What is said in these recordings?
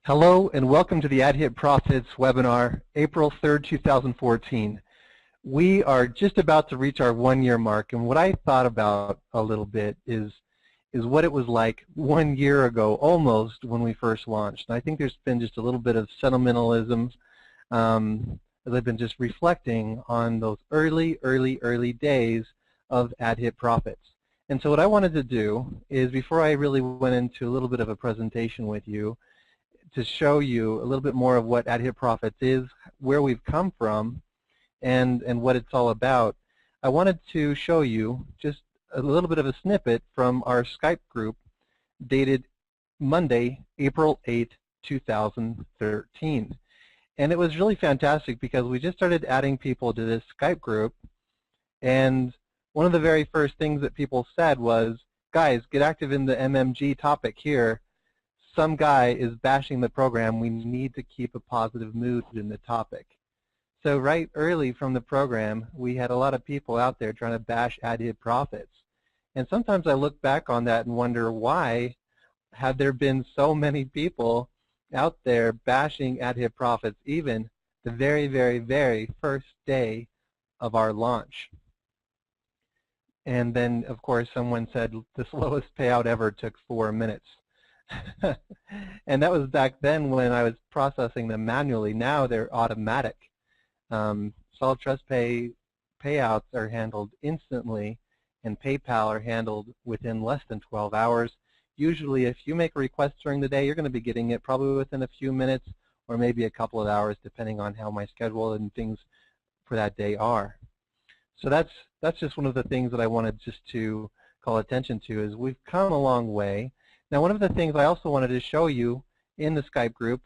Hello and welcome to the AdHit Profits webinar, April 3rd, 2014. We are just about to reach our 1-year mark, and what I thought about a little bit is what it was like 1 year ago almost when we first launched. And I think there's been just a little bit of sentimentalism as I've been just reflecting on those early days of AdHit Profits. And so what I wanted to do is, before I really went into a little bit of a presentation with you, to show you a little bit more of what AdHit Profits is, where we've come from, and what it's all about, I wanted to show you just a little bit of a snippet from our Skype group dated Monday, April 8, 2013. And it was really fantastic because we just started adding people to this Skype group, and one of the very first things that people said was, guys, get active in the MMG topic here. Some guy is bashing the program. We need to keep a positive mood in the topic. So right early from the program, we had a lot of people out there trying to bash AdHit Profits. And sometimes I look back on that and wonder, why have there been so many people out there bashing AdHit Profits even the very first day of our launch? And then, of course, someone said the slowest payout ever took 4 minutes. And that was back then when I was processing them manually. Now they're automatic. Solid Trust Pay payouts are handled instantly, and PayPal are handled within less than 12 hours. Usually, if you make a request during the day, you're going to be getting it probably within a few minutes or maybe a couple of hours, depending on how my schedule and things for that day are. So that's just one of the things that I wanted just to call attention to, is we've come a long way. Now, one of the things I also wanted to show you in the Skype group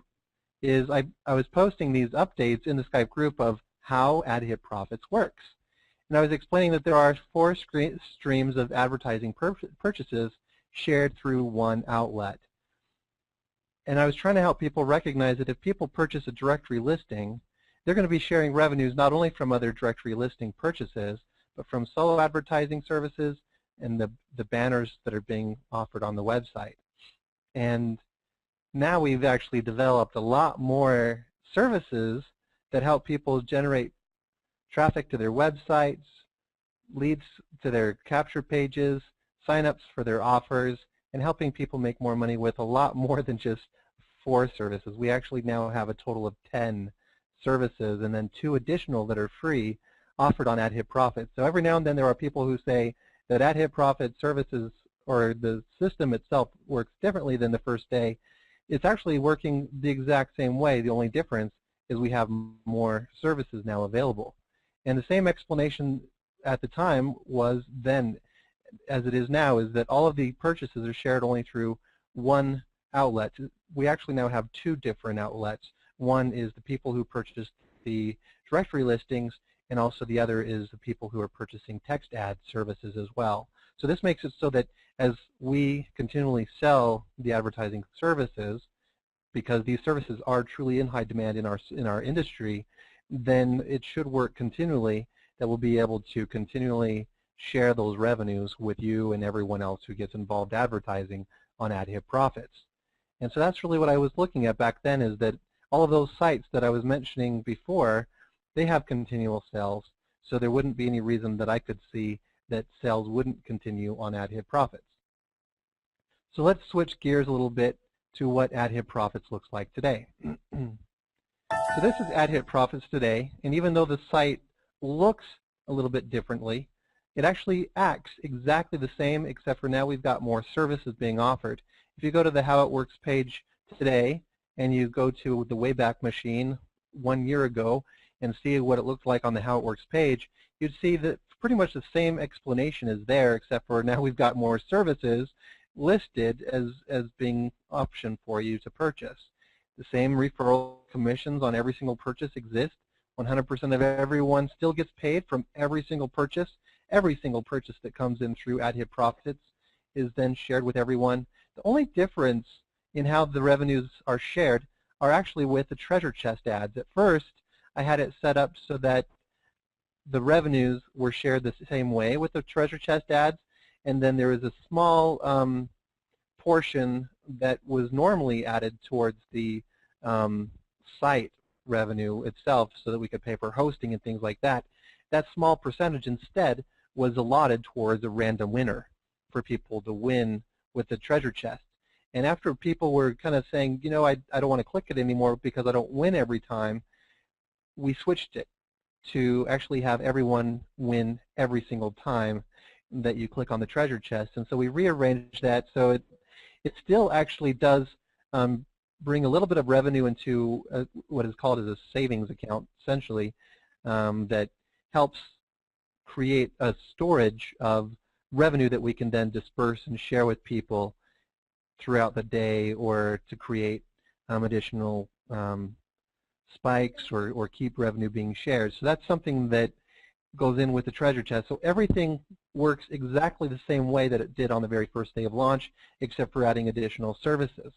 is I was posting these updates in the Skype group of how AdHit Profits works. And I was explaining that there are 4 streams of advertising purchases shared through one outlet. And I was trying to help people recognize that if people purchase a directory listing, they're going to be sharing revenues not only from other directory listing purchases, but from solo advertising services and the banners that are being offered on the website. And now we've actually developed a lot more services that help people generate traffic to their websites, leads to their capture pages, sign-ups for their offers, and helping people make more money with a lot more than just 4 services. We actually now have a total of 10 services, and then 2 additional that are free offered on AdHit Profits. So every now and then there are people who say that AdHit Profits services, or the system itself, works differently than the first day. It's actually working the exact same way. The only difference is we have more services now available. And the same explanation at the time was then as it is now, is that all of the purchases are shared only through one outlet. We actually now have 2 different outlets. One is the people who purchased the directory listings, and also the other is the people who are purchasing text ad services as well. So this makes it so that as we continually sell the advertising services, because these services are truly in high demand in our industry, then it should work continually, that we'll be able to continually share those revenues with you and everyone else who gets involved advertising on AdHit Profits. And so that's really what I was looking at back then, is that all of those sites that I was mentioning before, they have continual sales, so there wouldn't be any reason that I could see that sales wouldn't continue on AdHit Profits. So let's switch gears a little bit to what AdHit Profits looks like today. So this is AdHit Profits today, and even though the site looks a little bit differently, it actually acts exactly the same, except for now we've got more services being offered. If you go to the How It Works page today, and you go to the Wayback Machine 1 year ago and see what it looked like on the How It Works page, you'd see that pretty much the same explanation is there, except for now we've got more services listed as being option for you to purchase. The same referral commissions on every single purchase exist. 100% of everyone still gets paid from every single purchase. Every single purchase that comes in through AdHit Profits is then shared with everyone. The only difference in how the revenues are shared are actually with the treasure chest ads. At first, I had it set up so that the revenues were shared the same way with the treasure chest ads, and then there is a small portion that was normally added towards the site revenue itself so that we could pay for hosting and things like that, that small percentage instead was allotted towards a random winner for people to win with the treasure chest. And after people were kind of saying, you know, I don't want to click it anymore because I don't win every time, we switched it to actually have everyone win every single time that you click on the treasure chest. And so we rearranged that so it still actually does bring a little bit of revenue into what is called as a savings account, essentially, that helps create a storage of revenue that we can then disperse and share with people throughout the day, or to create additional spikes or keep revenue being shared. So that's something that goes in with the treasure chest. So everything works exactly the same way that it did on the very first day of launch, except for adding additional services.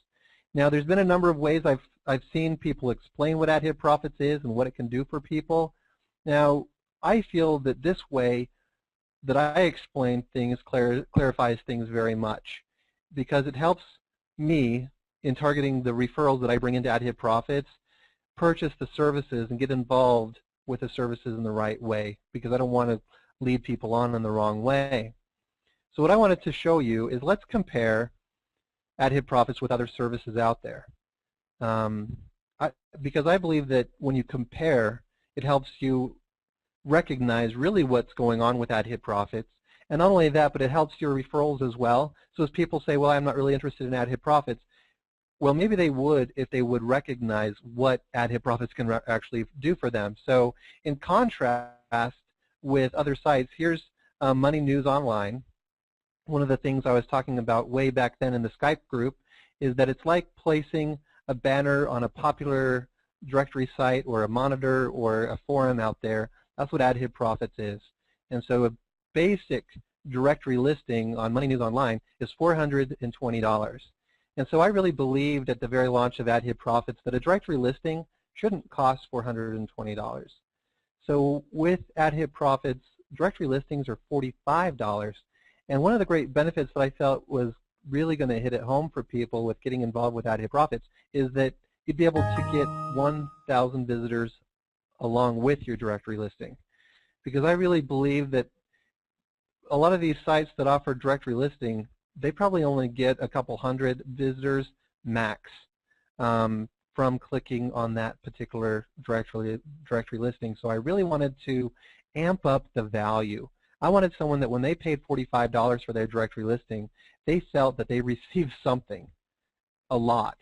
Now, there's been a number of ways I've seen people explain what Ad Hit Profits is and what it can do for people. Now, I feel that this way that I explain things clarifies things very much, because it helps me in targeting the referrals that I bring into Ad Hit Profits, purchase the services and get involved with the services in the right way, because I don't want to lead people on in the wrong way. So what I wanted to show you is, let's compare Ad Hit Profits with other services out there. Because I believe that when you compare, it helps you recognize really what's going on with Ad Hit Profits. And not only that, but it helps your referrals as well. So as people say, well, I'm not really interested in Ad Hit Profits, well, maybe they would if they would recognize what Ad Hit Profits can actually do for them. So in contrast with other sites, here's Money News Online. One of the things I was talking about way back then in the Skype group is that it's like placing a banner on a popular directory site or a monitor or a forum out there. That's what Ad Hit Profits is. And so a basic directory listing on Money News Online is $420. And so I really believed at the very launch of Ad Hit Profits that a directory listing shouldn't cost $420. So with Ad Hit Profits, directory listings are $45. And one of the great benefits that I felt was really going to hit it home for people with getting involved with Ad Hit Profits is that you'd be able to get 1,000 visitors along with your directory listing. Because I really believe that a lot of these sites that offer directory listing, they probably only get a couple hundred visitors max from clicking on that particular directory listing. So I really wanted to amp up the value. I wanted someone that when they paid $45 for their directory listing, they felt that they received something, a lot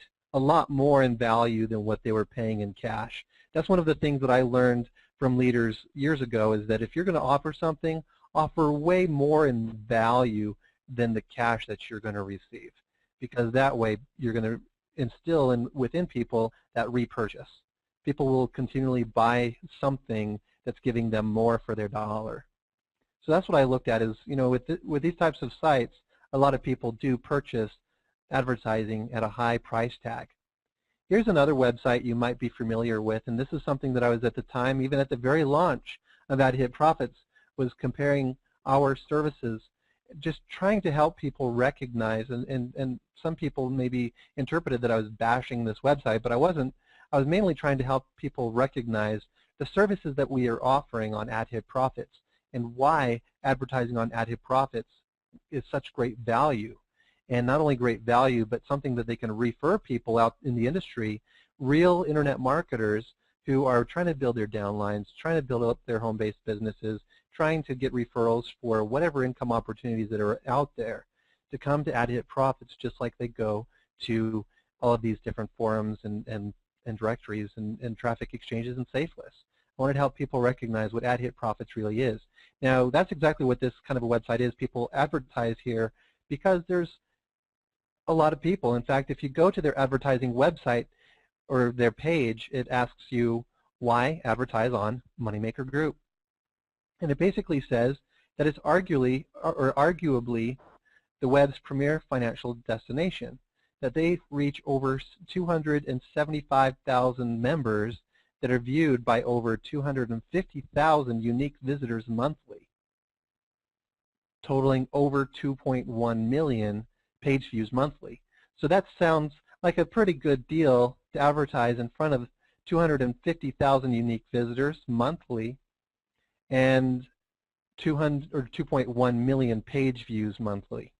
more in value than what they were paying in cash. That's one of the things that I learned from leaders years ago, is that if you're going to offer something, offer way more in value than the cash that you're going to receive, because that way you're going to instill within people that repurchase. People will continually buy something that's giving them more for their dollar. So that's what I looked at is, you know, with these types of sites, a lot of people do purchase advertising at a high price tag. Here's another website you might be familiar with, and this is something that I was at the time, even at the very launch of Ad Hit Profits, was comparing our services, just trying to help people recognize, and some people maybe interpreted that I was bashing this website, but I wasn't. I was mainly trying to help people recognize the services that we are offering on Ad Hit Profits and why advertising on Ad Hit Profits is such great value. And not only great value, but something that they can refer people out in the industry, real internet marketers who are trying to build their downlines, trying to build up their home-based businesses, trying to get referrals for whatever income opportunities that are out there, to come to Ad Hit Profits just like they go to all of these different forums and directories and traffic exchanges and safe lists. I wanted to help people recognize what Ad Hit Profits really is. Now, that's exactly what this kind of a website is. People advertise here because there's a lot of people. In fact, if you go to their advertising website or their page, it asks you why advertise on Moneymaker Group. And it basically says that it's arguably the web's premier financial destination, that they reach over 275,000 members that are viewed by over 250,000 unique visitors monthly, totaling over 2.1 million page views monthly. So that sounds like a pretty good deal to advertise in front of 250,000 unique visitors monthly and 2.1 million page views monthly.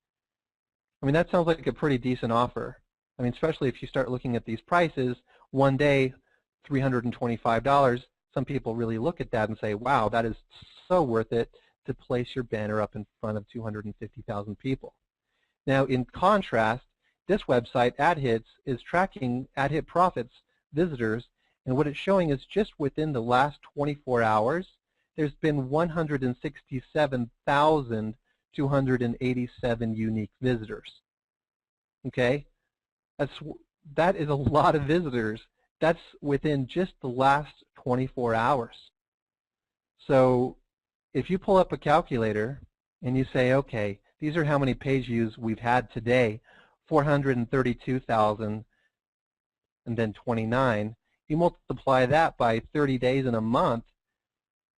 I mean, that sounds like a pretty decent offer. I mean, especially if you start looking at these prices, one day, $325, some people really look at that and say, wow, that is so worth it to place your banner up in front of 250,000 people. Now, in contrast, this website, AdHits, is tracking AdHit Profits visitors, and what it's showing is just within the last 24 hours, there's been 167,287 unique visitors. Okay? That is a lot of visitors. That's within just the last 24 hours. So if you pull up a calculator and you say, okay, these are how many page views we've had today, 432,000 and then 29. You multiply that by 30 days in a month,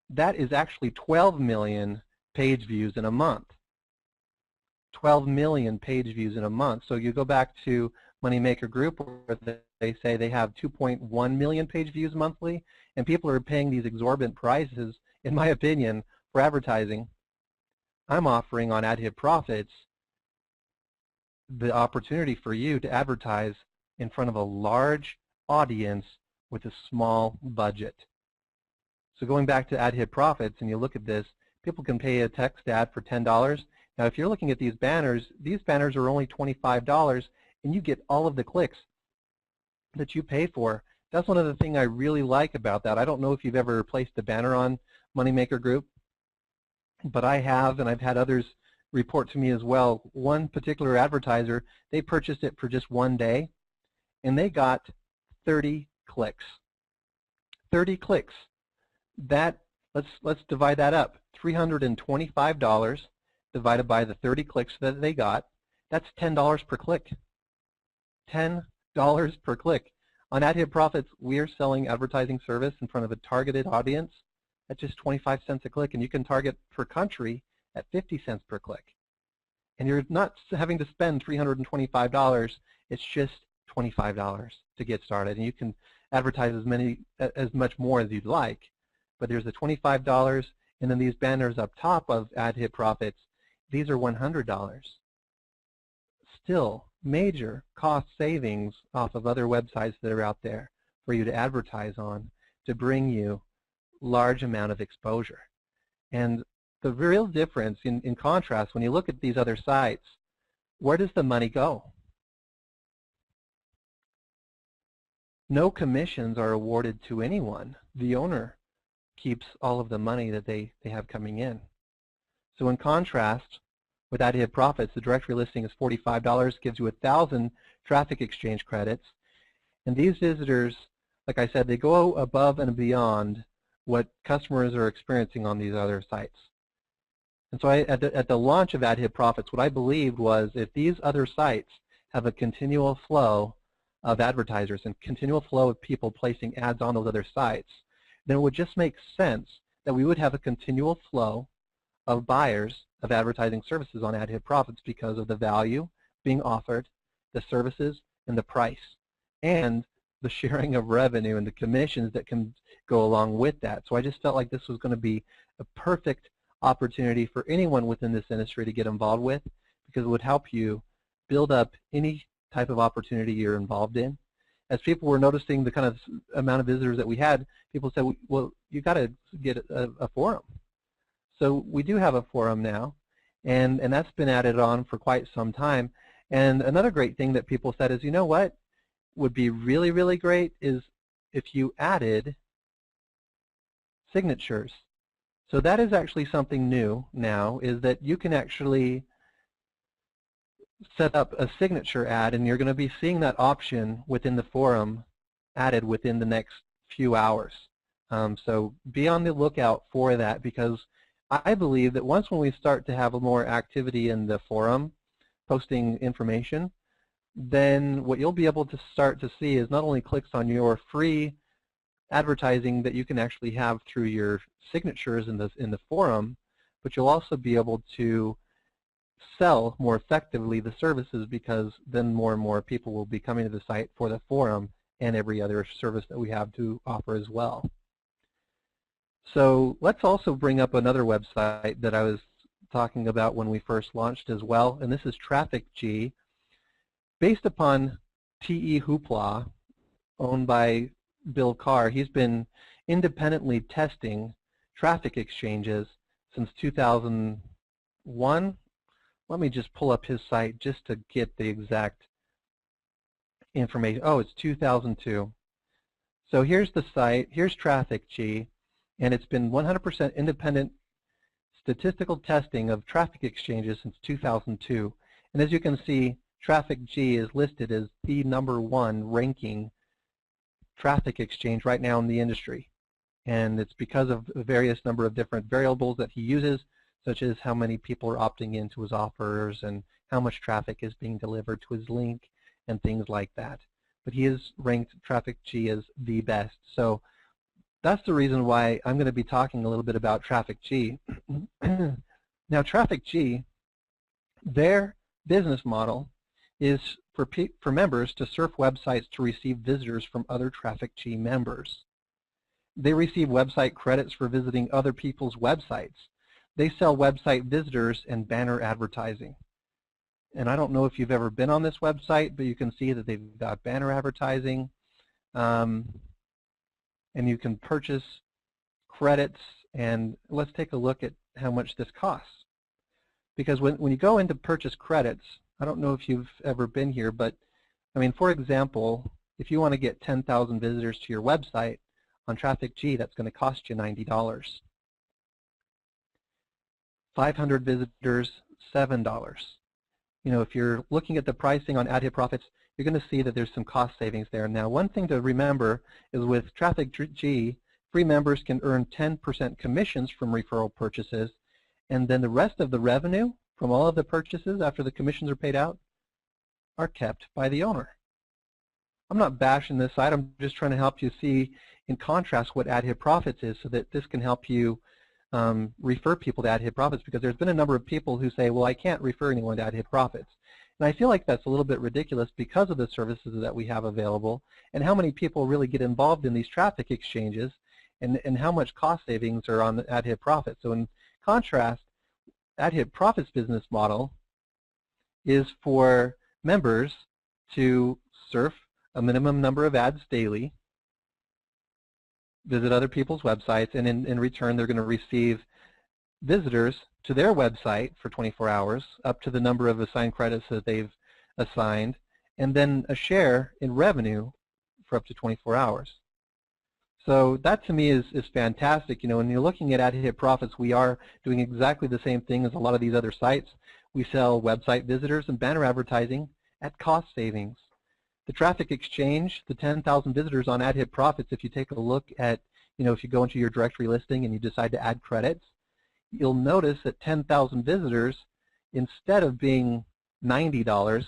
that is actually 12 million page views in a month. 12 million page views in a month. So you go back to Moneymaker Group where they say they have 2.1 million page views monthly, and people are paying these exorbitant prices, in my opinion, for advertising. I'm offering on AdHit Profits the opportunity for you to advertise in front of a large audience with a small budget. So going back to AdHit Profits and you look at this, people can pay a text ad for $10. Now if you're looking at these banners are only $25 and you get all of the clicks that you pay for. That's one of the things I really like about that. I don't know if you've ever placed a banner on Moneymaker Group, but I have, and I've had others report to me as well. One particular advertiser, they purchased it for just one day, and they got 30 clicks. 30 clicks. That, let's divide that up. $325 divided by the 30 clicks that they got. That's $10 per click. $10 per click. On AdHit Profits, we are selling advertising service in front of a targeted audience at just 25 cents a click, and you can target per country at 50 cents per click. And you're not having to spend $325, it's just $25 to get started. And you can advertise as much more as you'd like, but there's a $25, and then these banners up top of AdHit Profits, these are $100. Still, major cost savings off of other websites that are out there for you to advertise on to bring you large amount of exposure. And the real difference, in contrast, when you look at these other sites, where does the money go? No commissions are awarded to anyone. The owner keeps all of the money that they have coming in. So in contrast, with AdHit Profits, the directory listing is $45, gives you 1,000 traffic exchange credits. And these visitors, like I said, they go above and beyond what customers are experiencing on these other sites. And so at the launch of AdHit Profits, what I believed was if these other sites have a continual flow of advertisers and continual flow of people placing ads on those other sites, then it would just make sense that we would have a continual flow of buyers of advertising services on AdHit Profits because of the value being offered, the services, and the price, and the sharing of revenue and the commissions that can go along with that. So I just felt like this was going to be a perfect opportunity for anyone within this industry to get involved with, because it would help you build up any type of opportunity you're involved in. As people were noticing the kind of amount of visitors that we had, people said, well, you got to get a forum. So we do have a forum now, and that's been added on for quite some time. And another great thing that people said is, you know what would be really, really great is if you added signatures. So that is actually something new now, is that you can actually set up a signature ad, and you're going to be seeing that option within the forum added within the next few hours. So be on the lookout for that, because I believe that once when we start to have more activity in the forum, posting information, then what you'll be able to start to see is not only clicks on your free advertising that you can actually have through your signatures in the forum, but you'll also be able to sell more effectively the services, because then more and more people will be coming to the site for the forum and every other service that we have to offer as well. So let's also bring up another website that I was talking about when we first launched as well, and this is TrafficG, based upon TE Hoopla, owned by Bill Carr. He's been independently testing traffic exchanges since 2001. Let me just pull up his site just to get the exact information. Oh, it's 2002. So here's the site, here's TrafficG, and it's been 100% independent statistical testing of traffic exchanges since 2002. And as you can see, TrafficG is listed as the #1 ranking traffic exchange right now in the industry. And it's because of a various number of different variables that he uses, such as how many people are opting into his offers and how much traffic is being delivered to his link and things like that. But he has ranked TrafficG as the best. So that's the reason why I'm going to be talking a little bit about TrafficG. Now, TrafficG, their business model is for members to surf websites to receive visitors from other TrafficG members. They receive website credits for visiting other people's websites. They sell website visitors and banner advertising. And I don't know if you've ever been on this website, but you can see that they've got banner advertising, and you can purchase credits. And let's take a look at how much this costs. Because when you go in to purchase credits, I don't know if you've ever been here, but I mean, for example, if you want to get 10,000 visitors to your website on TrafficG, that's going to cost you $90. 500 visitors, $7. You know, if you're looking at the pricing on ad hit profits, you're going to see that there's some cost savings there. Now, one thing to remember is with TrafficG, free members can earn 10% commissions from referral purchases, and then the rest of the revenue from all of the purchases after the commissions are paid out are kept by the owner. I'm not bashing this site. I'm just trying to help you see in contrast what ad hit profits is, so that this can help you refer people to ad hit profits, because there's been a number of people who say, well, I can't refer anyone to ad hit profits. And I feel like that's a little bit ridiculous because of the services that we have available and how many people really get involved in these traffic exchanges, and how much cost savings are on the ad hit profits. So in contrast, ad hit profits business model is for members to surf a minimum number of ads daily, visit other people's websites, and in return they're going to receive visitors to their website for 24 hours, up to the number of assigned credits that they've assigned, and then a share in revenue for up to 24 hours. So that to me is fantastic. You know, when you're looking at ad hit profits, we are doing exactly the same thing as a lot of these other sites. We sell website visitors and banner advertising at cost savings. The traffic exchange, the 10,000 visitors on ad hit profits, if you take a look at, you know, if you go into your directory listing and you decide to add credits, you'll notice that 10,000 visitors, instead of being $90,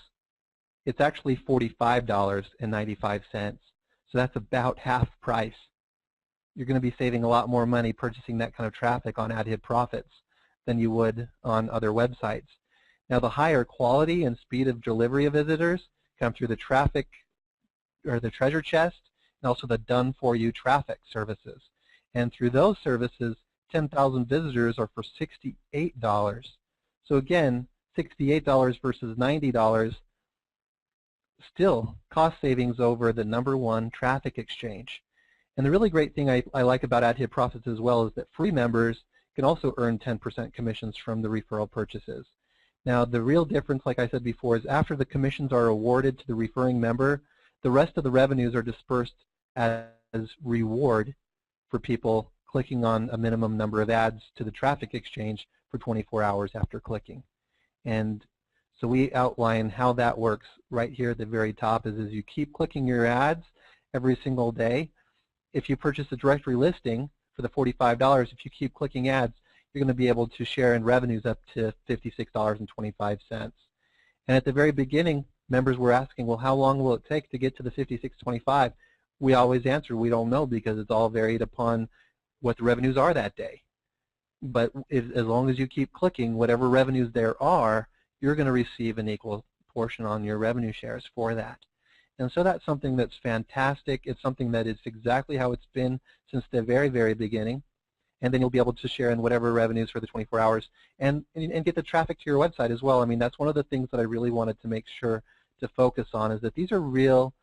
it's actually $45.95. So that's about half price. You're going to be saving a lot more money purchasing that kind of traffic on ad hit profits than you would on other websites. Now, the higher quality and speed of delivery of visitors come through the traffic, or the treasure chest, and also the done-for-you traffic services. And through those services, 10,000 visitors are for $68. So again, $68 versus $90, still cost savings over the #1 traffic exchange. And the really great thing I like about ad hit profits as well is that free members can also earn 10% commissions from the referral purchases. Now, the real difference, like I said before, is after the commissions are awarded to the referring member, the rest of the revenues are dispersed as reward for people clicking on a minimum number of ads to the traffic exchange for 24 hours after clicking. And so we outline how that works right here at the very top. Is you keep clicking your ads every single day. If you purchase a directory listing for the $45, if you keep clicking ads, you're going to be able to share in revenues up to $56.25. And at the very beginning, members were asking, well, how long will it take to get to the $56.25? We always answer, we don't know, because it's all varied upon what the revenues are that day. But as long as you keep clicking, whatever revenues there are, you're going to receive an equal portion on your revenue shares for that. And so that's something that's fantastic. It's something that is exactly how it's been since the very, very beginning. And then you'll be able to share in whatever revenues for the 24 hours and get the traffic to your website as well. I mean, that's one of the things that I really wanted to make sure to focus on, is that these are real,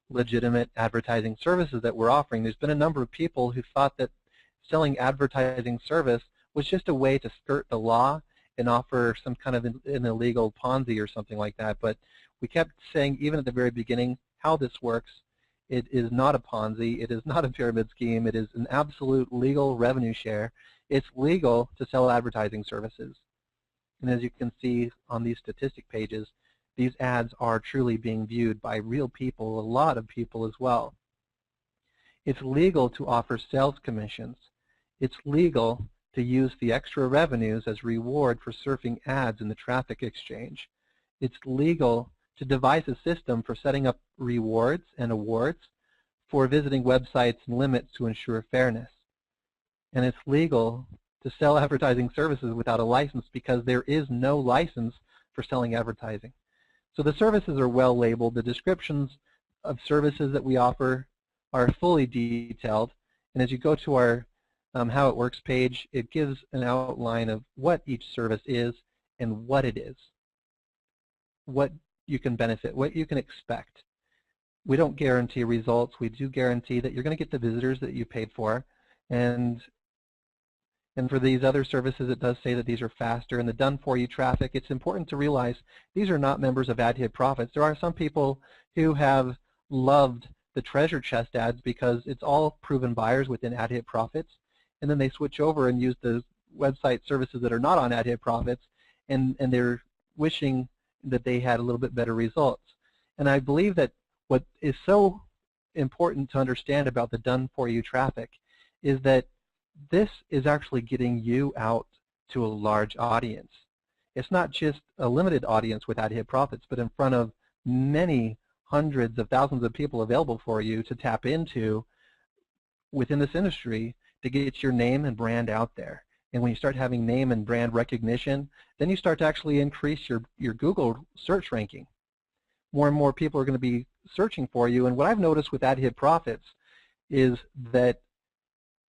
legitimate advertising services that we're offering. There's been a number of people who thought that selling advertising service was just a way to skirt the law and offer some kind of an illegal Ponzi or something like that. But we kept saying, even at the very beginning, how this works. It is not a Ponzi. It is not a pyramid scheme. It is an absolute legal revenue share. It's legal to sell advertising services. And as you can see on these statistic pages, these ads are truly being viewed by real people, a lot of people as well. It's legal to offer sales commissions. It's legal to use the extra revenues as reward for surfing ads in the traffic exchange. It's legal to devise a system for setting up rewards and awards for visiting websites and limits to ensure fairness. And it's legal to sell advertising services without a license, because there is no license for selling advertising. So the services are well labeled. The descriptions of services that we offer are fully detailed. And as you go to our How It Works page, it gives an outline of what each service is and what it is, what you can benefit, what you can expect. We don't guarantee results. We do guarantee that you're going to get the visitors that you paid for. And for these other services, it does say that these are faster. And the done-for-you traffic, it's important to realize these are not members of Ad Hit Profits. There are some people who have loved the treasure chest ads because it's all proven buyers within Ad Hit Profits, and then they switch over and use the website services that are not on Ad Hit Profits, and they're wishing that they had a little bit better results. And I believe that what is so important to understand about the done-for-you traffic is that this is actually getting you out to a large audience. It's not just a limited audience with Ad Hit Profits, but in front of many hundreds of thousands of people available for you to tap into within this industry to get your name and brand out there. And when you start having name and brand recognition, then you start to actually increase your Google search ranking. More and more people are going to be searching for you. And what I've noticed with Ad Hit Profits is that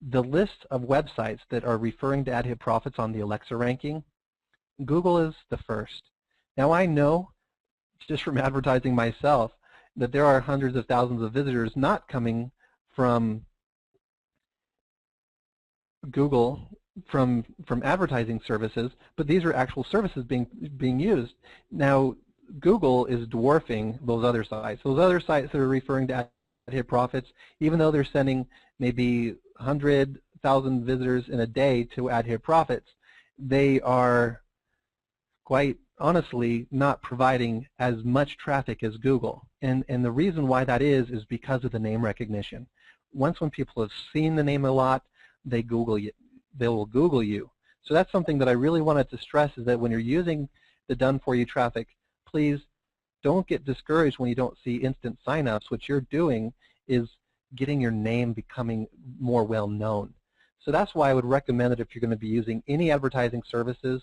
the list of websites that are referring to Ad Hit Profits on the Alexa ranking, Google is the first. Now I know, just from advertising myself, that there are hundreds of thousands of visitors not coming from Google, from advertising services, but these are actual services being used. Now Google is dwarfing those other sites. Those other sites that are referring to Ad Hit Profits, even though they're sending maybe 100,000 visitors in a day to Ad Hit Profits, they are quite honestly not providing as much traffic as Google. And the reason why that is because of the name recognition. Once when people have seen the name a lot, they Google you. They will Google you. So that's something that I really wanted to stress, is that when you're using the done-for-you traffic, please don't get discouraged when you don't see instant sign-ups. What you're doing is getting your name becoming more well-known. So that's why I would recommend that if you're going to be using any advertising services,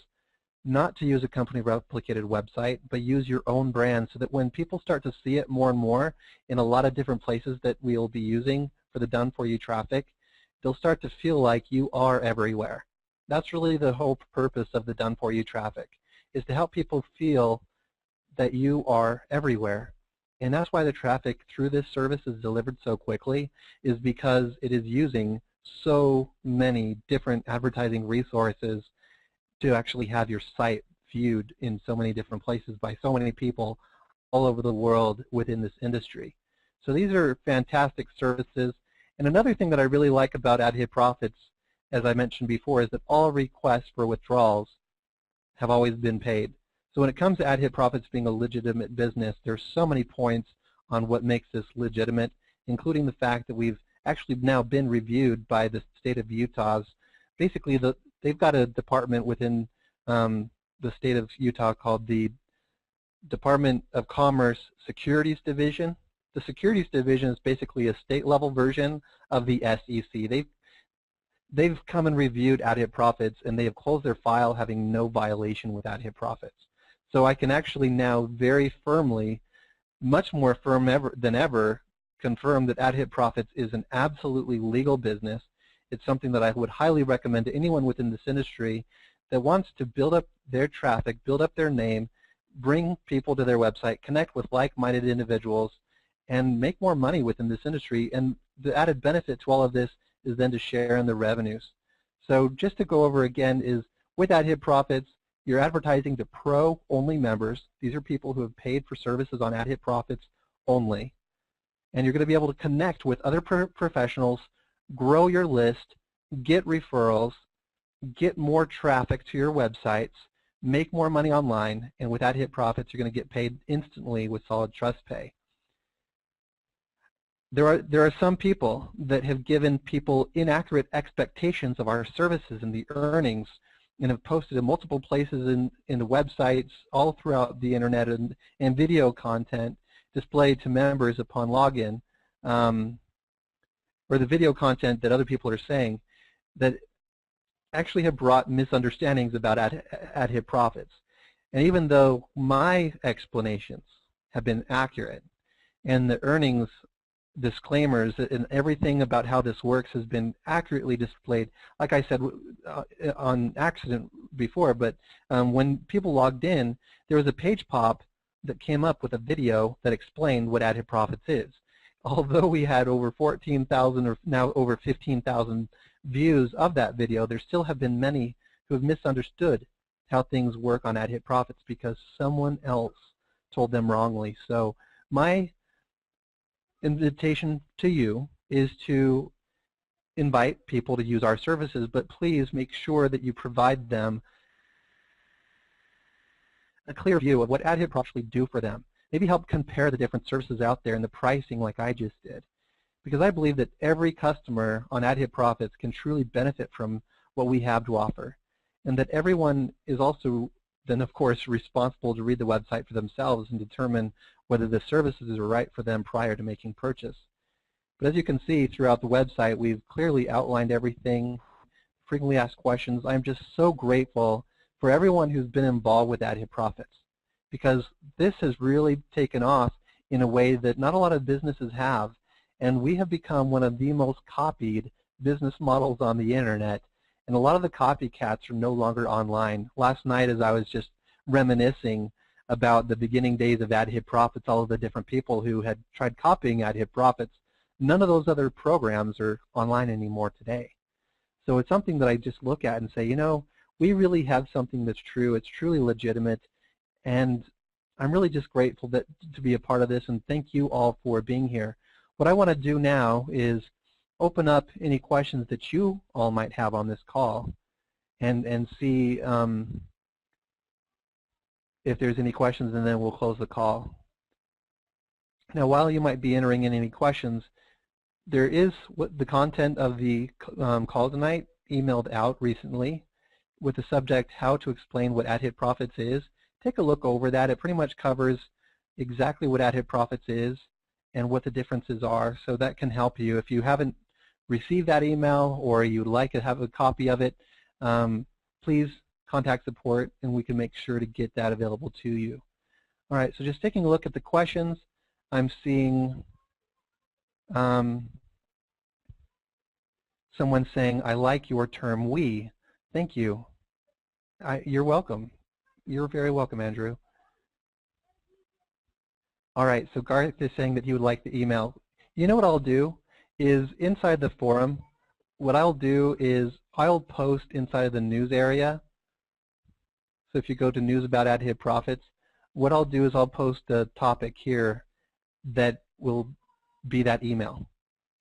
not to use a company-replicated website, but use your own brand, so that when people start to see it more and more in a lot of different places that we'll be using for the done-for-you traffic, they'll start to feel like you are everywhere. That's really the whole purpose of the done-for-you traffic, is to help people feel that you are everywhere. And that's why the traffic through this service is delivered so quickly, is because it is using so many different advertising resources to actually have your site viewed in so many different places by so many people all over the world within this industry. So these are fantastic services. And another thing that I really like about Ad Hit Profits, as I mentioned before, is that all requests for withdrawals have always been paid. So when it comes to Ad Hit Profits being a legitimate business, there's so many points on what makes this legitimate, including the fact that we've actually now been reviewed by the state of Utah's. Basically, they've got a department within the state of Utah called the Department of Commerce Securities Division. The Securities Division is basically a state-level version of the SEC. They've come and reviewed Ad Hit Profits, and they have closed their file having no violation with Ad Hit Profits. So I can actually now very firmly, much more firm than ever, confirm that AdHit Profits is an absolutely legal business. It's something that I would highly recommend to anyone within this industry that wants to build up their traffic, build up their name, bring people to their website, connect with like-minded individuals, and make more money within this industry. And the added benefit to all of this is then to share in the revenues. So just to go over again is, with AdHit Profits, you're advertising to pro-only members. These are people who have paid for services on AdHit Profits only. And you're going to be able to connect with other professionals, grow your list, get referrals, get more traffic to your websites, make more money online, and with AdHit Profits, you're going to get paid instantly with solid trust pay. There are some people that have given people inaccurate expectations of our services and the earnings, and have posted in multiple places in the websites all throughout the internet, and video content displayed to members upon login, or the video content that other people are saying that actually have brought misunderstandings about AdHit Profits. And even though my explanations have been accurate and the earnings disclaimers and everything about how this works has been accurately displayed, like I said, on accident before, but when people logged in, there was a page pop that came up with a video that explained what AdHit Profits is. Although we had over 14,000 or now over 15,000 views of that video, there still have been many who have misunderstood how things work on AdHit Profits because someone else told them wrongly. So my invitation to you is to invite people to use our services, but please make sure that you provide them a clear view of what AdHit Profits actually do for them. Maybe help compare the different services out there and the pricing like I just did. Because I believe that every customer on AdHit Profits can truly benefit from what we have to offer. And that everyone is also then, of course, responsible to read the website for themselves and determine whether the services are right for them prior to making purchase. But as you can see throughout the website, we've clearly outlined everything, frequently asked questions. I'm just so grateful for everyone who's been involved with AdHit Profits, because this has really taken off in a way that not a lot of businesses have, and we have become one of the most copied business models on the internet, and a lot of the copycats are no longer online. Last night, as I was just reminiscing about the beginning days of AdHit Profits, all of the different people who had tried copying AdHit Profits, none of those other programs are online anymore today. So it's something that I just look at and say, you know, we really have something that's true, it's truly legitimate, and I'm really just grateful to be a part of this, and thank you all for being here. What I want to do now is open up any questions that you all might have on this call and see if there's any questions, and then we'll close the call. Now, while you might be entering in any questions, there is the content of the call tonight emailed out recently with the subject, how to explain what AdHit Profits is. Take a look over that. It pretty much covers exactly what AdHit Profits is and what the differences are, so that can help you. If you haven't received that email or you'd like to have a copy of it, please contact support and we can make sure to get that available to you. All right, so just taking a look at the questions, I'm seeing someone saying, I like your term we. Thank you. You're welcome. You're very welcome, Andrew. All right, so Garth is saying that he would like the email. You know what I'll do is inside the forum, what I'll do is I'll post inside of the news area. So if you go to news about AdHit Profits, what I'll do is I'll post a topic here that will be that email.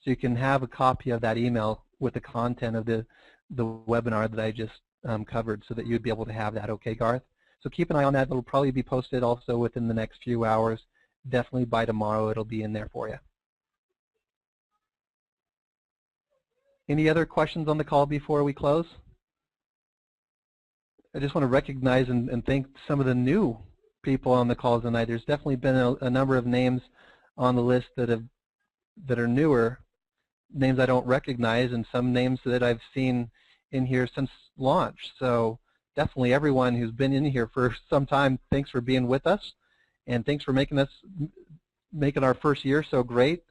So you can have a copy of that email with the content of the webinar that I just covered, so that you'd be able to have that. Okay, Garth? So keep an eye on that. It'll probably be posted also within the next few hours. Definitely by tomorrow it'll be in there for you. Any other questions on the call before we close? I just want to recognize and thank some of the new people on the call tonight. There's definitely been a number of names on the list that are newer, names I don't recognize, and some names that I've seen in here since launch. So definitely everyone who's been in here for some time, thanks for being with us, and thanks for making our first year so great.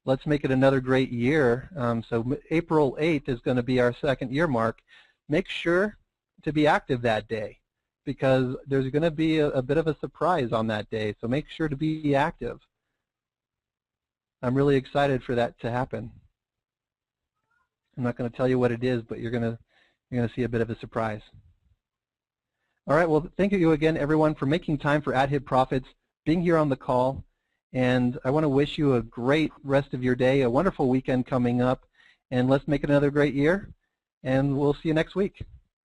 Let's make it another great year. So April 8th is going to be our second year mark. Make sure to be active that day, because there's going to be a bit of a surprise on that day. So make sure to be active. I'm really excited for that to happen. I'm not going to tell you what it is, but you're going to see a bit of a surprise. All right, well, thank you again, everyone, for making time for AdHit Profits, being here on the call. And I want to wish you a great rest of your day, a wonderful weekend coming up, and let's make it another great year. And we'll see you next week.